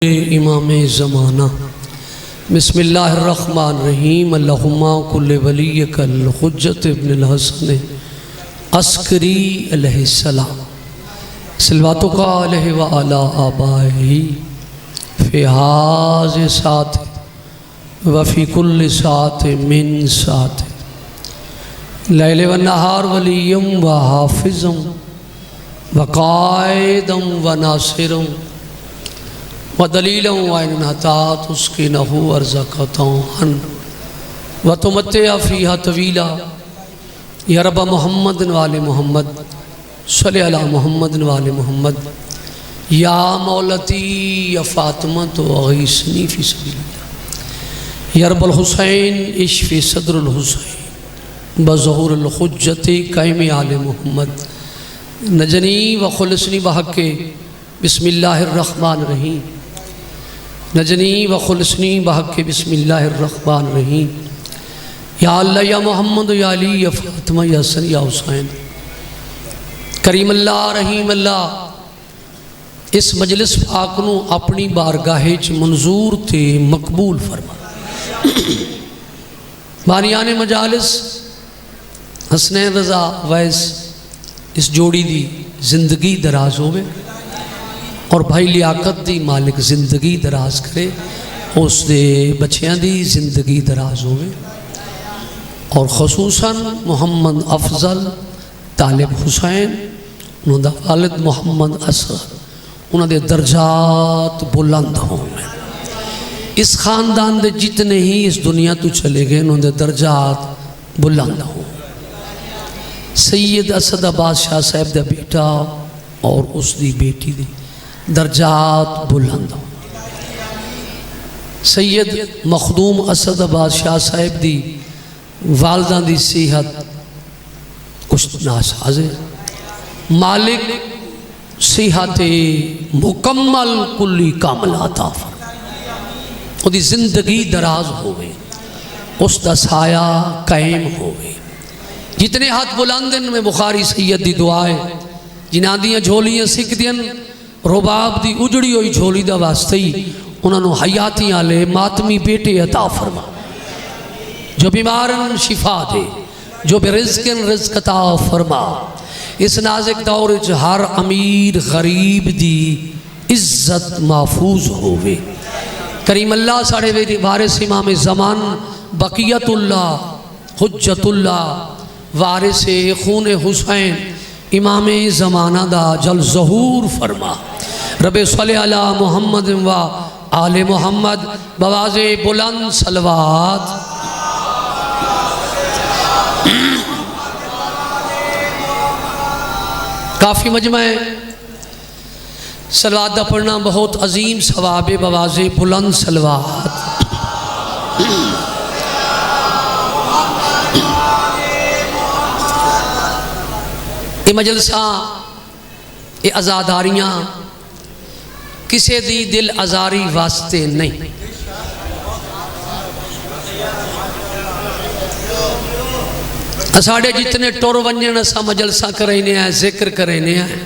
इमाम ज़माना बिस्मिल्लाहिर्रहमानिर्रहीम अल्लाहुम्मा कुल्ले वलियकल हुज्जत इब्नुल हसन अस्करी अलैहिस्सलाम सल्लल्लाहु अलैहि व अला आबाही फ़िहाज़ साथ व फ़ी कुल्ल साथ मिन साथ लैल व नहार वलियम व हाफ़िज़म व कायदम व नासिरम व दलीलों वातात उसके नहू अर्ज़क़तों व तुमते फ़ीहा तवीला या रब मोहम्मद वाले मोहम्मद सल्ले अला मोहम्मद वाले मोहम्मद या मौलती या फ़ातिमा तो अगीसनी फ़ी सबीलिल्लाह या रब्बुल हुसैन इश्फ़ी सदरुल हुसैन बज़हुरुल हुज्जत क़ैम आले मोहम्मद नजनी व खुलसनी बहक़ बिस्मिल्लाहिर्रहमानिर्रहीम नजनी व खुलसनी बहक़ बिस्मिल्लाहिर्रहमानिर्रहीम या अल्लाह या मोहम्मद या अली या फ़ातिमा या हसन या हुसैन करीम अल्लाह रहीम अल्लाह इस मजलिस पाक नू अपनी बारगाहे च मंजूर ते मकबूल फरमा। बानियाने मजालिस हसनैन रज़ा वैस इस जोड़ी दी जिंदगी दराज होवे और भाई लियाकत दी मालिक जिंदगी दराज करे, उस दे बच्चियां दी जिंदगी दराज होवे और खसूसन मोहम्मद अफजल तालिब हुसैन उन्होंने वालिद मोहम्मद असगर उन्होंने दर्जात बुलंद होवे। इस ख़ानदान दे जितने ही इस दुनिया तो चले गए उन्होंने दर्जात बुलंद हो। सैयद असद बादशाह साहब का बेटा और उसकी बेटी दी दर्जात बुलंद हो। सैयद मखदूम असद बादशाह साहब दी वालदा दी सेहत कुछ नासाज है, मालिक सेहत मुकम्मल कुल्ली कामल अता फरमाए, उसकी जिंदगी दराज होवे, उसका साया कायम होवे। जितने हाथ बुलंद में बुखारी सैयद दी दुआ है जिन्हां दियां झोलियां सिकदियां रुबाब दी उजड़ी हुई झोली दा वास्ते ही उन्होंने हयाती आले मातमी बेटे अता फरमा, जो बीमारन शिफा दे, जो बेरिज़्क़न रिज़्क़ अता फरमा। इस नाज़िक दौर च हर अमीर गरीब दी इज्जत महफूज होवे। करीम अल्लाह साढ़े वारिस इमाम ज़मान बक़ियतुल्लाह हुज्जतुल्लाह वारिस खून हुसैन इमाम ज़माना दा जल ज़हूर फरमा। रबे सल्ले अला मोहम्मद व आले मोहम्मद बवाज़े बुलंद सलवात। काफ़ी मजमा सलवात का पढ़ना बहुत अजीम सवाब बवाज़े बुलंद सलवात। ये मजलसा ये आज़ादारियाँ किसी दी दिल आज़ारी वास्ते नहीं, साढ़े जितने टुर वंजन असा मजलसा करेने हैं जिक्र करेने हैं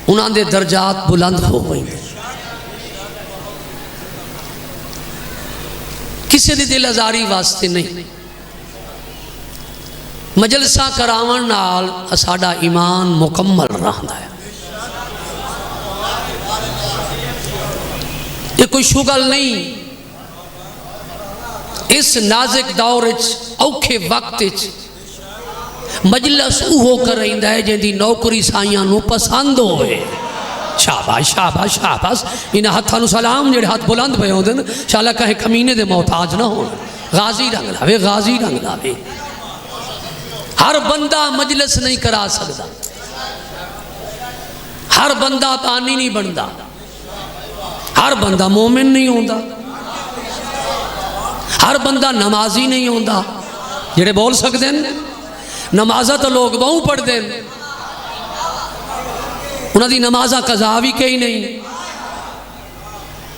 उन्होंने दर्जात बुलंद हो गई। किसी दी दिल आज़ारी वास्ते नहीं, मजलसा करावन नाल साडा ईमान मुकम्मल रहता है। ये कोई शुगल नहीं, इस नाजुक दौर औखे वक्त मजलस उहो कराइंदा है जिंदी नौकरी साइयां नू पसंद होवे। शाबाश शाबाश शाबाश, इन हत्थां नू सलाम जेड़े हाथ बुलंद पे होंदे न, शाला कहे कमीने दे मोहताज ना हो। गाजी रंग लावे, गाजी रंग लावे। हर बंदा मजलिस नहीं करा सकता, हर बंदा पानी नहीं बनता, हर बंदा मोमिन नहीं होता, हर बंदा नमाजी नहीं होता। जेड़े बोल सकते हैं नमाजा तो लोग बहु पढ़ते हैं, उन्होंने नमाजा कज़ा भी कही नहीं।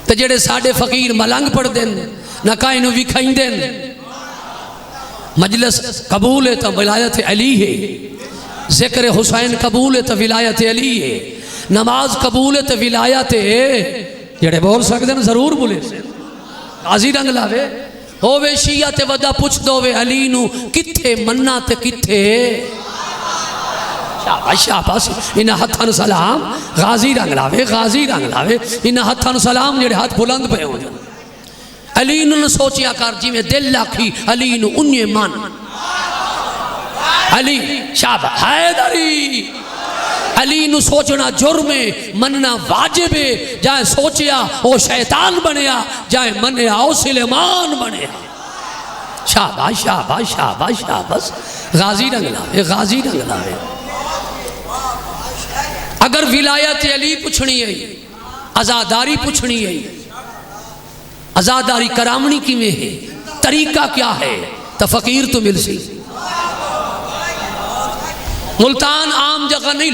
तो जेड़े साढ़े फकीर मलंग पढ़ते हैं ना काई नू विखाइंदे हैं। मजलिस कबूल है तो विलायत अली है, जिक्र हुसैन कबूल है तो विलायत अली है, नमाज कबूल है तो विलायत जेड़े बोल सकते हैं जरूर बोले काजी रंग लावे होवे शिया ते वदा पुछ दोवे अली नू किथे मन्ना ते किथे शाबाश शाबाश इन हथां सलाम गाजी रंग लावे इन हथां सलाम जेड़े हाथ बुलंद पे हो अली नू सोचिया कर जिवें दिल लाखी अली नू उन्ने मन अली शाबाश हैदरी अली नू सोचना जुर्मे मनना वाजिबे जाए सोचिया वो शैतान बनया जाए मनया वो सुलेमान बनया शाबाश शाबाश शाबाश शाबाश गाजी रंग लावे अगर विलायत अली पूछनी है आजादारी पूछनी है आजादारी करामणी किमें है तरीका क्या है तो फकीर तो मिल सी मुल्तान आम जगह नहीं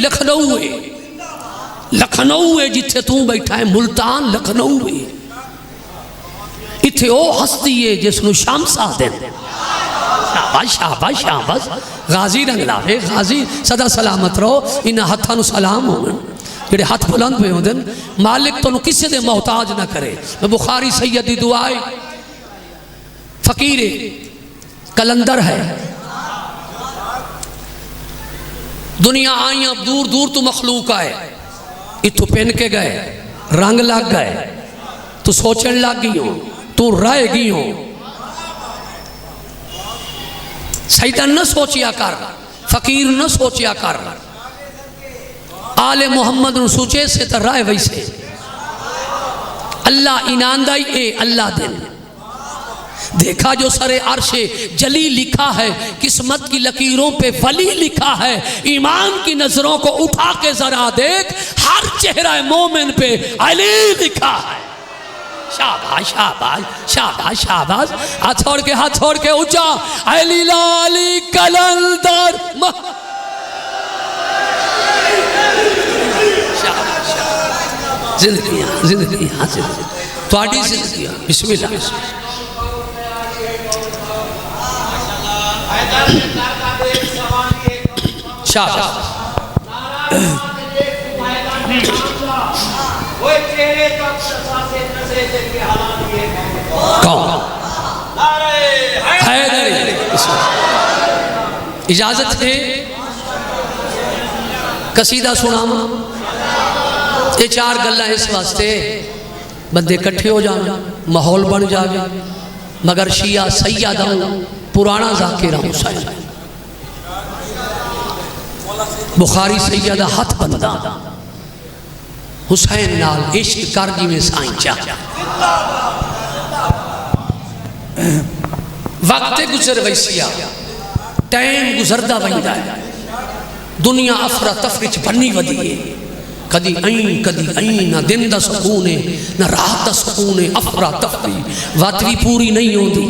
लखनऊ है जिथे तू बैठा है मुल्तान लखनऊ है इथे ओ हस्ती है जिसनु शामसा दें शाबाश शाबाश शाबाश गाजी रंग लावे गाजी सदा सलामत रहो इन हथां नू सलाम होवन जेड़े हाथ बुलंद पे होंदे मालिक तू किसी दे मोहताज ना करे बुखारी सैयद दी दुआ है फकीर कलंदर है दुनिया आई अब दूर दूर तो मखलूक आए इतों पहन के गए रंग लग गए तू सोचने लग गई हो तू रह गई हो सैयदन न सोचिया कर फकीर न सोचिया कर आले मोहम्मद न सोचे से तो राय वैसे अल्लाह इनामदाई ए अल्लाह दिन देखा जो सरे अर्शे जली लिखा है किस्मत की लकीरों पे वली लिखा है ईमान की नजरों को उठा के जरा देख हर चेहरा मोमिन पे अली लिखा है शाबाश शाबाश शाबाश शाबाश हाथ छोड़ के ऊंचा अली लाली कलंदर जिंदगी थोड़ी जिंदगी बिस्मिल्लाह इजाजत है कसीदा सुनावा ये चार गल्ला इस वास्ते बंदे इकट्ठे हो जाए माहौल बन जाए मगर शिया सैयद पुराना जाकिर हुसैन बुखारी सैयदा हथ बंदा हुसैन नाल इश्क कर जिवें साईंचा वक्त गुजर वैसिया टाइम गुजरदा वंदा है दुनिया अफरा तफरी च बनी वधी है कदी आई ना दिन दा सुकून है ना रात दा सुकून है अफरा तफरी वत भी पूरी नहीं होती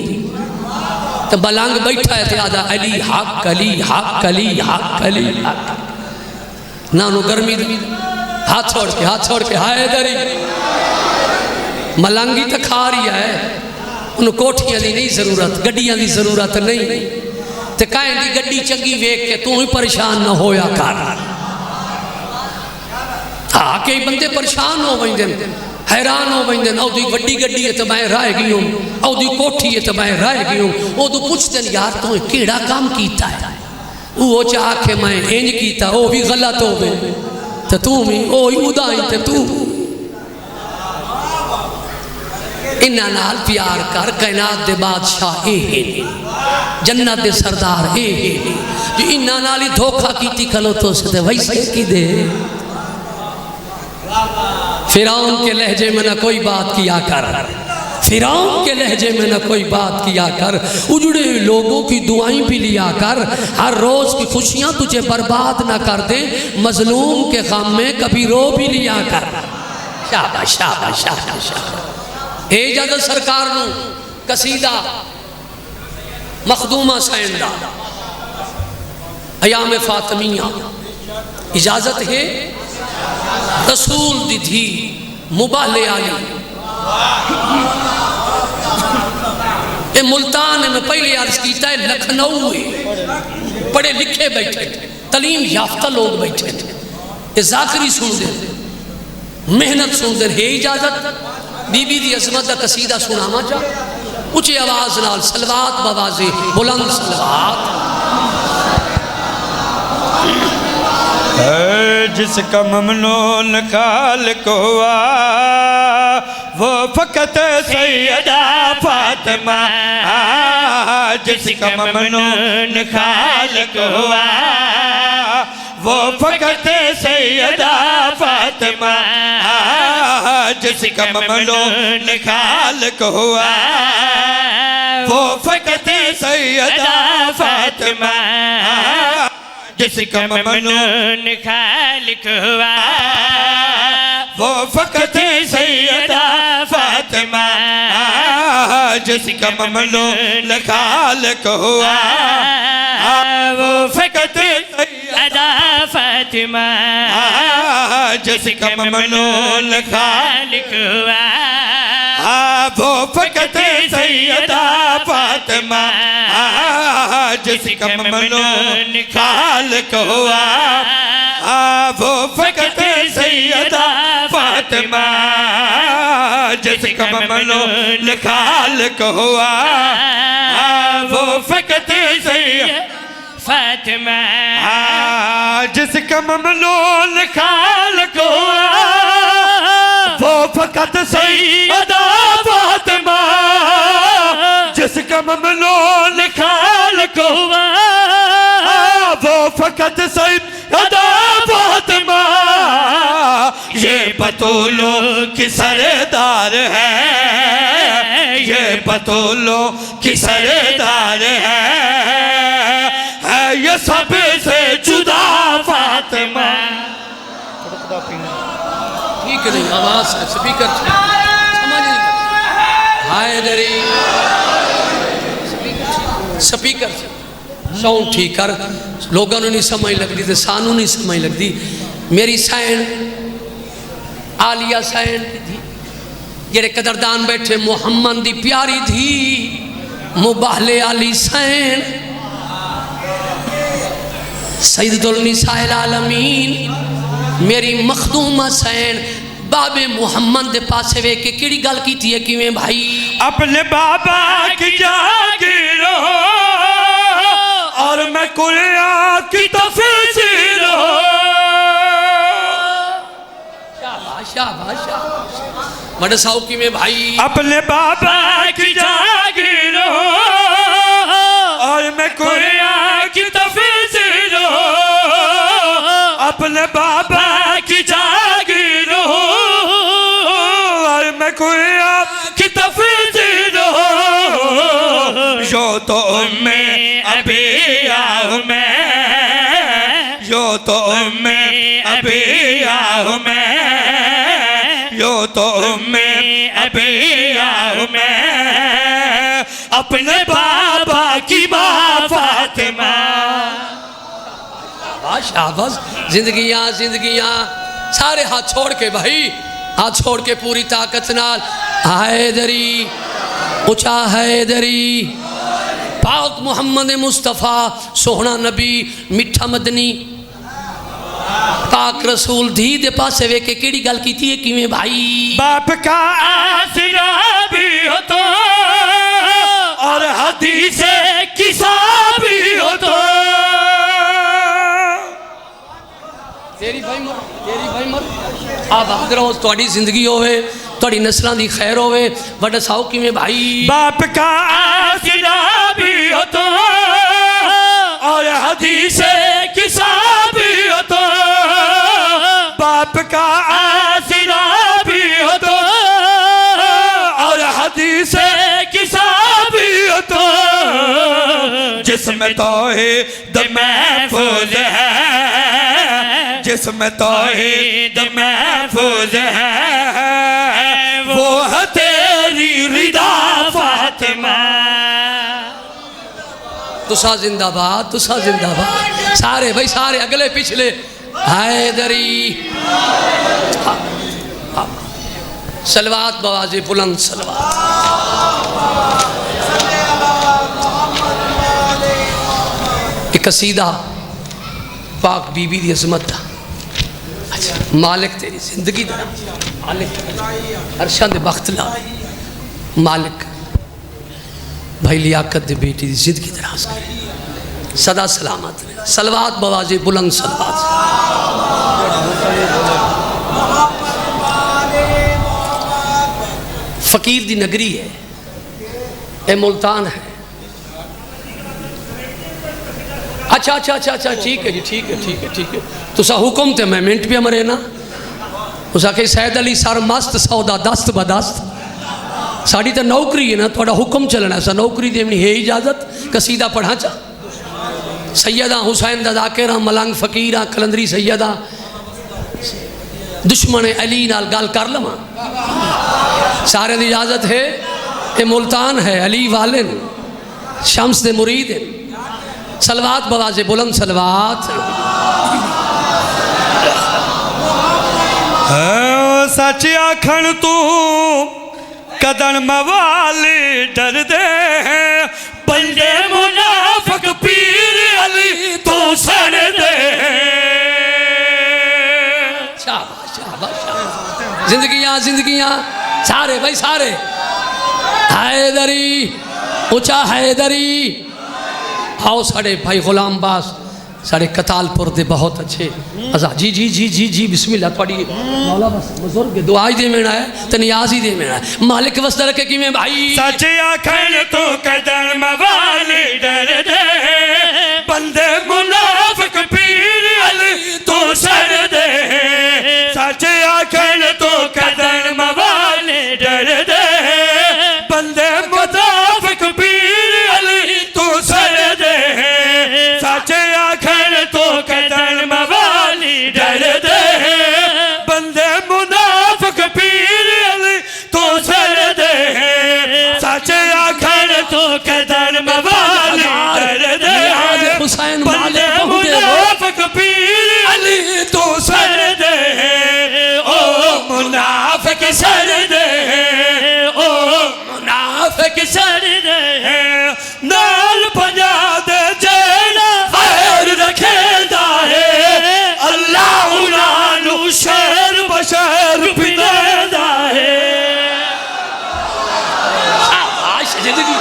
तो बलंग बैठा है आदा अली हक अली हक अली हक अली हक ना नु गर्मी हाथ छोड़ के हैदरी मलंगी तो खा रही है उन्हें कोठियां की नहीं जरूरत गड्डियां की जरूरत नहीं तो कहें दी गड्डी चंगी वेख के तू ही परेशान ना होया कर हाँ कई बंदे परेशान हो वजन हैरान हो वजन ओदी वड्डी गड्डी है तो मैं रह गई हूँ ओदी कोठी है तो मैं रह गई हूँ उदू पुछते यार तू केड़ा काम किया है वो चाह के मैं इंज किया वो भी गलत हो गए तो तू भी ओ उदाई तो तू इन्हां नाल प्यार कर कायनात दे बादशाह जन्नत दे सरदार जो इन्हां नाल ही धोखा कीती खलो तो से वैसे की दे फिरौन के लहजे में न कोई बात किया कर फिरौन के लहजे में न कोई बात किया कर उजड़े लोगों की दुआएं भी लिया कर हर रोज की खुशियां तुझे बर्बाद न कर दे मजलूम के गम में कभी रो भी लिया कर शाबाश शाबाश शाबाश शाबाश इजाजत सरकार नु कसीदा मखदूमा सैंदा अयाम फातमिया इजाजत है रसूल दी थी मुबाले आली ये मुल्तान में पहले अर्ज किया है लखनऊ है पढ़े लिखे बैठे तलीम याफ्ता लोग बैठे थे ये जाकरी सुन दे मेहनत सुनते है इजाजत बीबी दी अजमत का कसीदा सुनावा चा उच्ची आवाज नाल सलवात बवाजे बुलंद सलवात। जिसका ममनून खालिक हुआ वो फकत सैयदा फातिमा, जिसका ममनून खालिक हुआ वो फकत सैयदा फातिमा, जिसका ममनून खालिक हुआ वो फकत सैयदा फातिमा, जिसका ममनून खालिक हुआ वो फकत सैयदा फातिमा, जिसका ममनून खालिक हुआ वो फकत सैयदा फातिमा, जिसका ममनून खालिक हुआ वो फकत सैयदा फातिमा, जिसका ममनून खालिक हुआ वो फकत सैयदा फातिमा, जिसका ममनून खालिक हुआ वो फकत सैयदा फातिमा, जिसका ममनून खालिक हुआ वो फकत सैयदा फातिमा, जिसका ममनून खालिक हुआ वो फकत सैयदा फातिमा, ये बतूलों की सरदार है, ये बतूलों की सरदार है ये सबसे जुदा फातिमा। ठीक नहीं आवाज है स्पीकर समझ नहीं हैदरी स्पीकर साउंड ठीक कर लोगों को नहीं समझ लगती तो सानू नहीं समझ लगती। मेरी सैन आलिया सैन थी जेरे कदरदान बैठे मुहम्मद दी प्यारी थी मुबाहले आली सैन सैयदुल निसाइल आलमीन मेरी मखदूमा सैन बाबे मुहम्मद दे पासे वे के किड़ी गल की थी किवें भाई अपने बाबा की जागीर हो और मैं कुरान की तफसीर हो। शाबाश शाबाश बड़े साउकी में भाई अपने बाबा की जागीर हो और मैं कुरान की तफसीर हो, अपने बाबा की जागीर हो और मैं कुरान की तफसीर हो। यो तो मैं अभी आऊँ मैं, यो तो मैं अभी आऊँ मैं, यो तो मैं अभी आऊँ मैं अपने बाबा की माँ फातिमा। शाबाश जिंदगियां सारे हाथ छोड़ के भाई हाथ छोड़ के पूरी ताकत नाल हैदरी ऊंचा हैदरी पाक मुहम्मद मुस्तफ़ा सोहना नबी मिठा मदनी पाक रसूल धी दे पासे वे के केड़ी गल कीती है किवें भाई बाप का आसरा भी हो तो और हदीसे किसा भी हो तो तेरी भाई मर आबाद रहो थोड़ी जिंदगी होवे थोड़ी नस्लों की खैर होवे बड़ा साउ किवें भाई बाप का आसरा भी हो तो और हदीसे किसा भी हो तो बाप का आसरा भी हो तो और हदीसे किसा भी हो तो जिसमें तौहीद महफूज है, जिसमें तौहीद महफूज है वो है तेरी रिदा फातिमा। तुसा जिंदाबाद सारे भाई सारे अगले पिछले हैदरी सलवात बवाजे बुलंद सलवात। एक कसीदा पाक बीबी दी अजमत दा। अच्छा मालिक तेरी जिंदगी दा मालिक अरशां दे बख्त ला मालिक भाई लियाकत दे बेटी दी जिंदगी दराज करे सदा सलामत रहे सलवात बवाजे बुलंद सलवात फकीर दी नगरी है ए मुल्तान है अच्छा अच्छा अच्छा अच्छा ठीक है जी ठीक है ठीक है ठीक है तुसा हुक्म ते मैं मिनट पे मरे ना उस आखे सैद अली सर मस्त सौदा दस्त बदस्त साड़ी तो नौकरी है ना थोड़ा हुक्म चलना सा नौकरी देनी है इजाजत कसीदा पढ़ा चा सैयदा हुसैन दा जाकिरा मलंग फकीरा कलंदरी सैयदा दुश्मन अली नाल गल कर लवा सारे की इजाजत है ये मुल्तान है अली वाले शम्स दे मुरीद है सलवात बवाजे बुलंद सलवात सच आखन तू कदन मवाली डर दे बंदे मुनाफिक पीर अली तो सर दे शाबाश शाबाश जिंदगियां जिंदगियां सारे भाई सारे हैदरी ऊंचा हैदरी आओ साढ़े भाई गुलाम बास साढ़े कतालपुर दे बहुत अच्छे अजा जी जी जी जी जी बिस्मिल्लाह थोड़ी मौला बस बुजुर्ग दुआ ही देना है तो नियाज ही देना है मालिक वस्ता रखे कि मैं भाई सच आखन तो कदम मवाली डर दे बंदे मुनाफिक पीर अली तो सर दे सच आखन तो कदम मवाली डर दे बंदे मुनाफिक पीर अली तो सर दे सच आखन तो कदम मवाली डर दे बंदे मुनाफिक पीर अली तो सर दे सच आखन तो कदम मवाली डर दे हुसैन बंदे मुनाफिक पीर अली तो सर दे ओ मुनाफिक सर दे ओ मुनाफिक सर दे नाल पंजा दे जेड़ा खैर रखेदा है अल्लाह उनानू शहर बशहर पिनेदा है शाबाश जिंदगी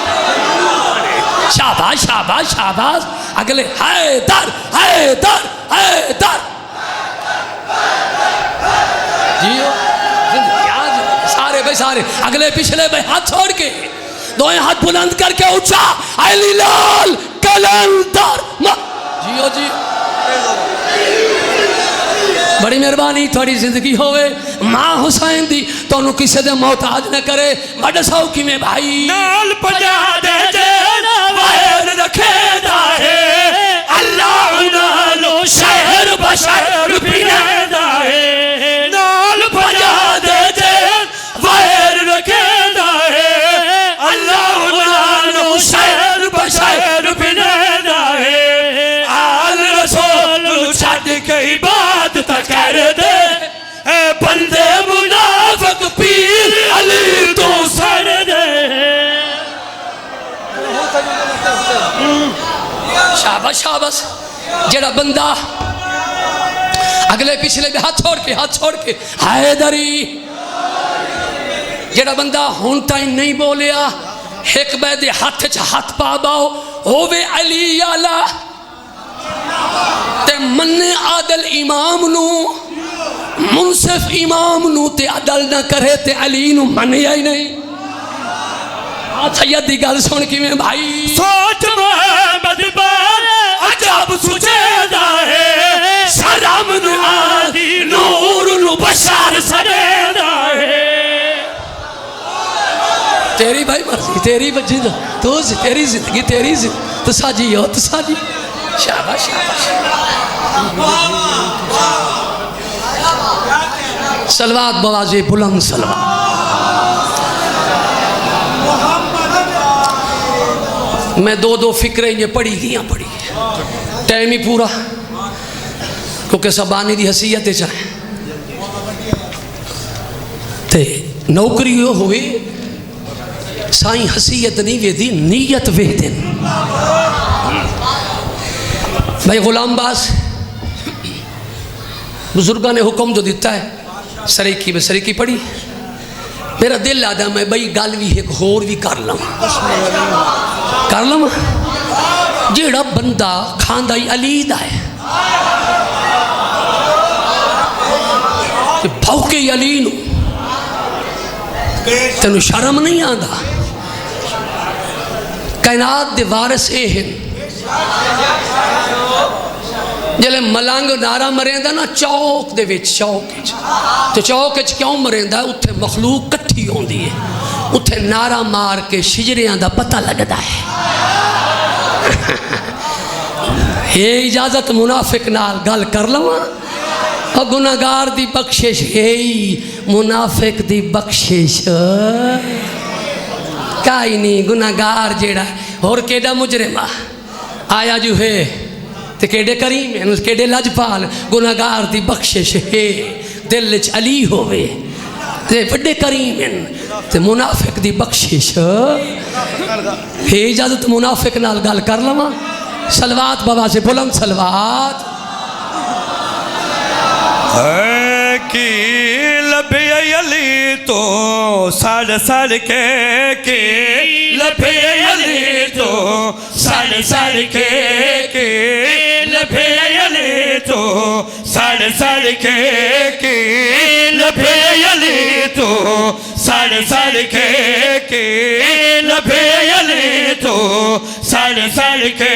शाबाश शाबाश शाबाश अगले हैदर हैदर हैदर जियो सारे भाई सारे अगले पिछले भाई हाथ छोड़ के दोए हाथ बुलंद करके ऊंचा अली लाल कलंदर जियो जी बड़ी मेहरबानी थोड़ी जिंदगी होवे मां हुसैन दी तोनू किसी दे मोहताज न करे बड़ सौखी में भाई नाल पंजा दे जेड़ा खैर रखेदा है अल्लाह उनानू शहर बशहर पिनेदा है नाल पंजा दे जेड़ा खैर रखेदा है अल्लाह उनानू शहर बशहर पिनेदा है आल रसूल छड़ के इबादत कर दे ए बंदे मुनाफिक पीर अली तो सर दे शाबाश शाबाश जेड़ा बंदा अगले पिछले भी हाथ छोड़ के हैदरी जेड़ा बंदा हुन ताई नहीं बोलिया एक बैदे हाथ च हाथ पा बाओ होवे अली आला ते मन्ने आदल इमाम नू मुनसिफ इमाम नू ते अदल न करे ते अली नू मन्निया ही नहीं सैयद दी गल सुन कि मैं भाई सोच मोहम्मद बार अजब सुचेदा है शरम नू आदी नूर नू बशर सरेदा है तेरी भाई मर्जी तेरी बजी तो तेरी जिंदगी तेरी तो साजी हो तो साजी शाबाश शाबाश सलवात बवाजे बुलंद सलवात मैं दो फिक्रें ये पढ़ी टाइम ही पूरा क्योंकि सबानी की हसीयत चाहे ते नौकरी हुए साई हसीयत नहीं वेदी नीयत वेद भाई गुलाम बास बुजुर्गों ने हुक्म जो दिता है सरीकी में सरीकी पढ़ी। मेरा दिल आदा मैं बई गल भी एक होर भी कर लवां जेड़ा बंदा खांदा ही अली दा है भौके अली नूं तेन शर्म नहीं आता। कायनात दे वारिस ये हैं जले मलंग नारा मरेंदा ना चौक दे विच चौक क्यों मरेंदा उत्थे मखलूक कट्ठी होंदी है उत्थे नारा मार के शिजरियां दा पता लगता है। ये इजाजत मुनाफिक नाल गल कर लवां और गुनाहगार दी बख्शिश है मुनाफिक दी बख्शिश काई नहीं। गुनाहगार जेड़ा होर केड़ा मुजरिम आया जो है ते केड़े करीम है केड़े लजपाल। गुनाहगार दी बख्शिश है दिल च अली होवे ते बड़े करीम हैं ते मुनाफिक दी बख्शिश है इजाजत मुनाफिक नाल गल कर लवां। सलवात बाबा से बुलंद सलवात। की लभे अली तो सड़ सड़ के लभे अली तो सड़ सड़ के लभे अली तो सड़ सड़ के लभे अली तो सड़ सड़ के लभे अली तो सड़ सड़ के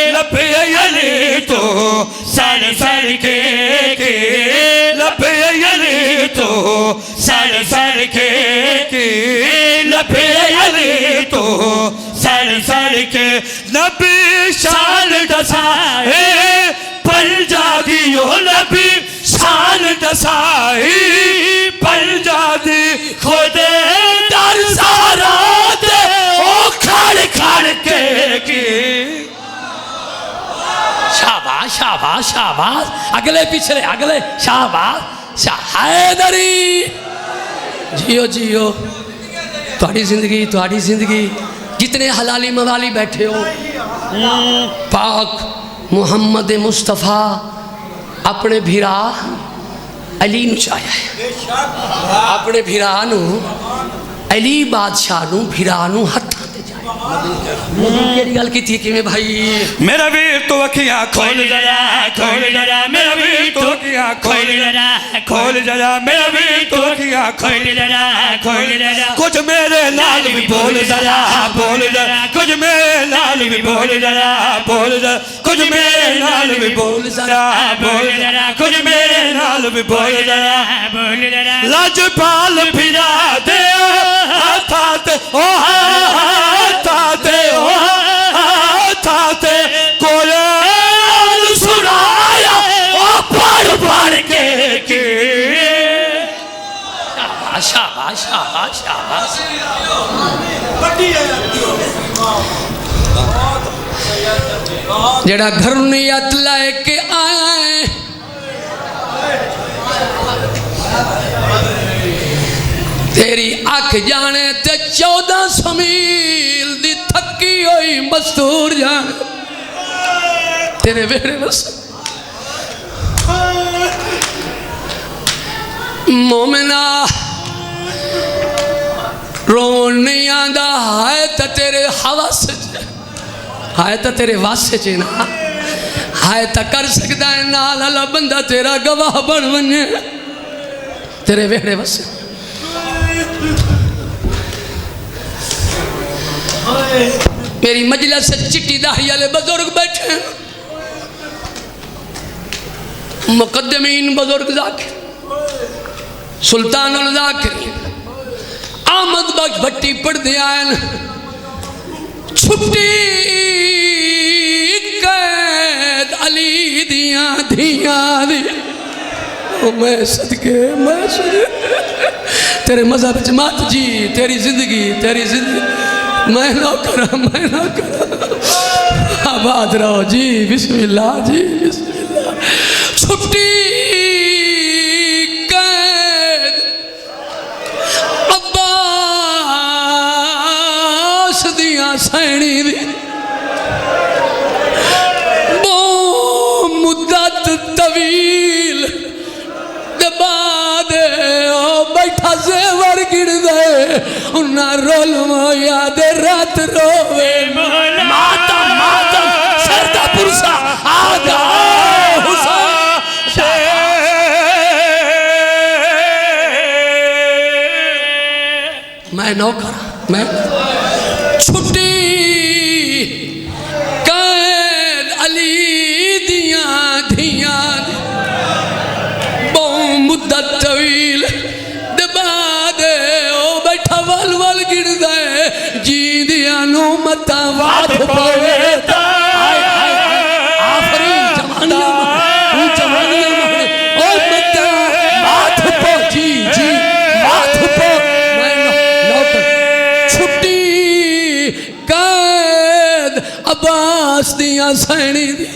लभे अली तो सड़ सड़ के लभे अली तो सड़ सड़ के लभे अली तो सड़ सड़ के नबी शान दसाए पल जागी ओ नबी शान दसाई पल जागी खुदे दर सारा दे ओ खड़ खड़ के की। शाबाश शाबाश शाबाश अगले पिछले अगले शाबाश हैदरी जियो जियो थोड़ी जिंदगी जितने हलाली मवाली बैठे हो पाक मुहम्मद मुस्तफ़ा अपने भिरा अली नूं चाया है अपने भिरा नूं अली बादशाह नूं भिरा नूं हत्थां ते चाया। गल की थी कि भाई मेरा वीर तो अखियां खोल जरा मेरा वीर तो अखियां खोल जरा मेरा वीर तो अखियां खोल जरा कुछ मेरे नाल भी बोल जरा कुछ मेरे नाल भी बोल जरा कुछ मेरे नाल भी बोल जरा कुछ मेरे नाल भी बोल जरा लजपाल फिरा दे हाथ ओ थाते कुरान सुनाया ओ पढ़ के शाबाश शाबाश शाबाश। जेड़ा घर नियत लेके आया है तेरी अख जाने ते 1400 मील दी थकी हुई मस्तूर जाने तेरे वेड़े बस मोमिना रोन नहीं आंदा है तो तेरे हवस है तो तेरे वास्ते च ना है तो कर सकता है नाल वाला बंदा तेरा गवाह बन बने तेरे वेड़े बस। मेरी मजलिस से चिट्टी दाढ़ी वाले बुजुर्ग बैठे मुकद्दमीन बुजुर्ग जाकिर सुल्तान उल जाकिर आमद बख्श भट्टी पढ़ते आए छुट्टी कैद अली दिया धिया दी मैं सदके तेरे मजहब जमात जी तेरी जिंदगी मैं ना करा आबाद रहो जी बिस्मिल्लाह जी बिस्मिल्लाह। छुट्टी कैद अब्बास दिया सैनी दी वो मुद्दत तवील हुना रोल याद रात रोवे मातम मातम सरदा पुरसा आगा हुसैन मैं नौकर मैं छुट्टी कैद अली दिया धिया बहु मुद्दत तवील दबाद ओ बैठा वल वल गिर दे जी दिया नु मता वाद पवे आफरी जवानिया तू जवानिया ओ मता माथ पो जी जी माथ पो मैं नौकर छुट्टी कैद अब्बास दिया सैनी दी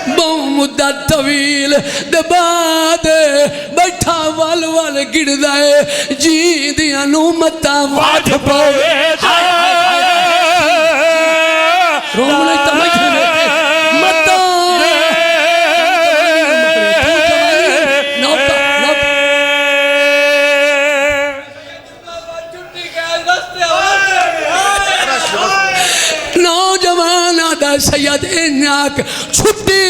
बहु मुद्दत तवील दबाद बैठा वल वल गिरदा है जी दिया नु मता वाद पवे रोमने तमखे मता नौजवान दा सैयद इनाक छुट्टी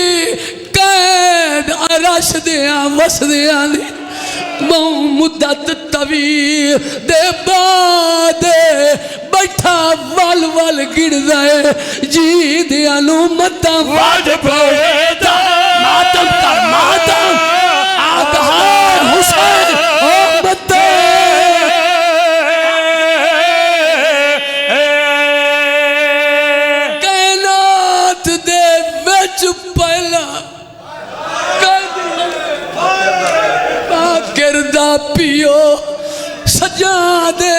कैद अरश दिया वसदिया दी बहु मुद्दत तवील दे बाद बैठा वल वल गिरदा है जी दिया नु मता वाद पवे मातम कर मातम आगा हुसैन ओ मता कायनात दे विच पहला किरदा पियो सजा दे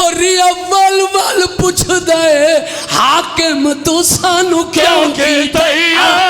और रिया वल वल पुछदा है हाकिम तू सानू क्यों की तैयार